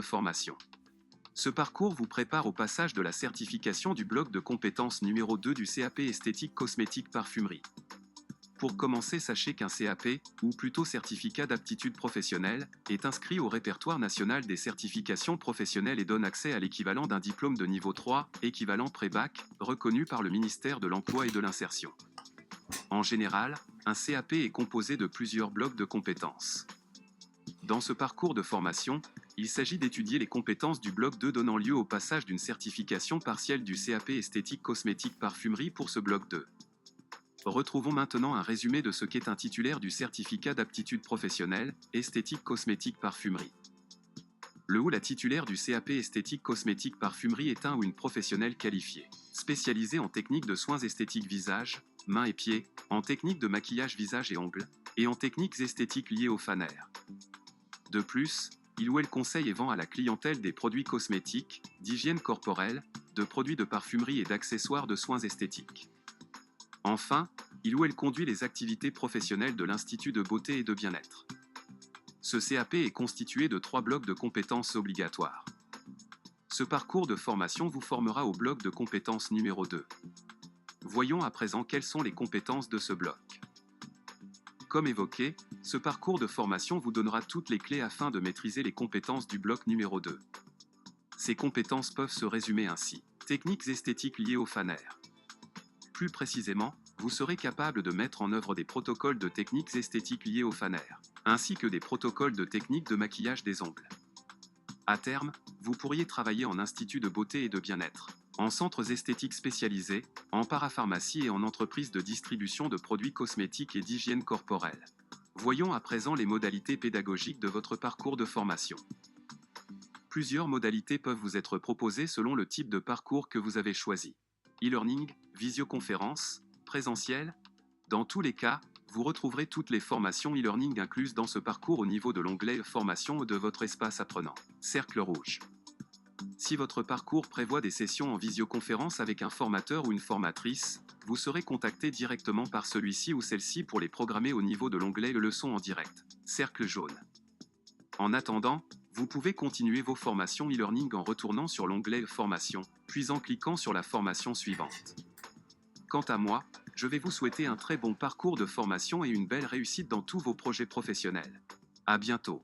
formation. Ce parcours vous prépare au passage de la certification du bloc de compétences numéro 2 du CAP esthétique cosmétique parfumerie. Pour commencer, sachez qu'un CAP, ou plutôt certificat d'aptitude professionnelle, est inscrit au répertoire national des certifications professionnelles et donne accès à l'équivalent d'un diplôme de niveau 3, équivalent pré-bac, reconnu par le ministère de l'Emploi et de l'Insertion. En général, un CAP est composé de plusieurs blocs de compétences. Dans ce parcours de formation, il s'agit d'étudier les compétences du bloc 2 donnant lieu au passage d'une certification partielle du CAP esthétique cosmétique parfumerie pour ce bloc 2. Retrouvons maintenant un résumé de ce qu'est un titulaire du certificat d'aptitude professionnelle, esthétique cosmétique parfumerie. Le ou la titulaire du CAP esthétique cosmétique parfumerie est un ou une professionnelle qualifiée, spécialisée en techniques de soins esthétiques visage, mains et pieds, en techniques de maquillage visage et ongles, et en techniques esthétiques liées au FANER. De plus, il ou elle conseille et vend à la clientèle des produits cosmétiques, d'hygiène corporelle, de produits de parfumerie et d'accessoires de soins esthétiques. Enfin, il ou elle conduit les activités professionnelles de l'Institut de beauté et de bien-être. Ce CAP est constitué de 3 blocs de compétences obligatoires. Ce parcours de formation vous formera au bloc de compétences numéro 2. Voyons à présent quelles sont les compétences de ce bloc. Comme évoqué, ce parcours de formation vous donnera toutes les clés afin de maîtriser les compétences du bloc numéro 2. Ces compétences peuvent se résumer ainsi. Techniques esthétiques liées au FANER. Plus précisément, vous serez capable de mettre en œuvre des protocoles de techniques esthétiques liées au FANER, ainsi que des protocoles de techniques de maquillage des ongles. À terme, vous pourriez travailler en institut de beauté et de bien-être, en centres esthétiques spécialisés, en parapharmacie et en entreprise de distribution de produits cosmétiques et d'hygiène corporelle. Voyons à présent les modalités pédagogiques de votre parcours de formation. Plusieurs modalités peuvent vous être proposées selon le type de parcours que vous avez choisi. E-learning, visioconférence, présentiel. Dans tous les cas, vous retrouverez toutes les formations e-learning incluses dans ce parcours au niveau de l'onglet Formation de votre espace apprenant. Cercle rouge. Si votre parcours prévoit des sessions en visioconférence avec un formateur ou une formatrice, vous serez contacté directement par celui-ci ou celle-ci pour les programmer au niveau de l'onglet Leçons en direct. Cercle jaune. En attendant, vous pouvez continuer vos formations e-learning en retournant sur l'onglet Formation, puis en cliquant sur la formation suivante. Quant à moi, je vais vous souhaiter un très bon parcours de formation et une belle réussite dans tous vos projets professionnels. À bientôt.